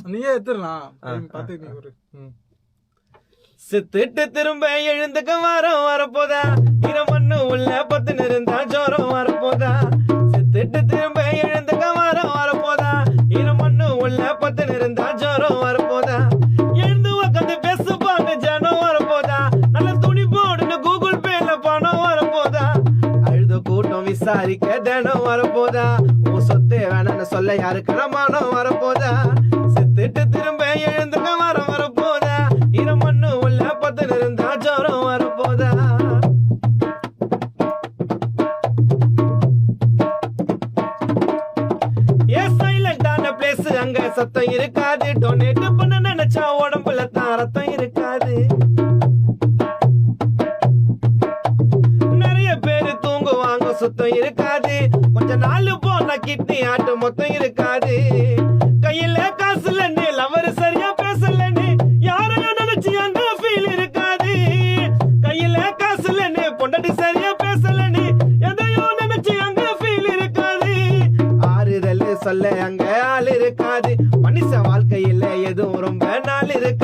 நீயே எடுத்துடலாம் பார்த்து நீ ஒரு செத்துட்டு திரும்ப எழுந்துக்க வாரம் வரப்போதா இரமண்ணு உள்ள பத்து நிறந்தா ஜோரம் வரப்போதா செத்துட்டு திரும்ப எழுந்துக்க வாரம் வரப்போதா இரமண்ணு உள்ள பத்து நிறந்தா ஜோரம் வரப்போதா எழுந்து உக்காந்து பேசுப்பாங்க ஜனம் வரப்போதா நல்ல துணி போடுன்னு கூகுள் பேல பணம் வரப்போதா அழுத கூட்டம் விசாரிக்க தினம் வரப்போதா உன் சொத்தே வேணும்னு சொல்ல யாருக்கு மானம் வரப்போதா செத்துட்டு திரும்ப எழுந்துக்க வாரம் வரப்போதா இரமண்ணு உள்ள பத்து நிறந்தா ஜோரம் வரப்போதா சைலண்டான பிளேஸ் அங்க சத்தம் இருக்காது டொனேட் பண்ண நினைச்சா உடம்புல தான் ரத்தம் இருக்காது நிறைய பேரு தூங்குவாங்க சுத்தம் இருக்காது கொஞ்ச நாள் போனா கிட்னி ஆட்டு மொத்தம் இருக்காது கையில காசுலன்னு லவர் சரியா பேசலன்னு யாரையும் நினைச்சு அந்த ஃபீல் இருக்காது கையில காசுலன்னு பொண்டாட்டி சரியா பேசலன்னு எதையோ நினைச்சு அங்க ஃபீல் இருக்காது ஆறுதல் சொல்ல அங்க ஆள் இருக்காது மனுஷ வாழ்க்கையில எதுவும் ரொம்ப நாள் இருக்கு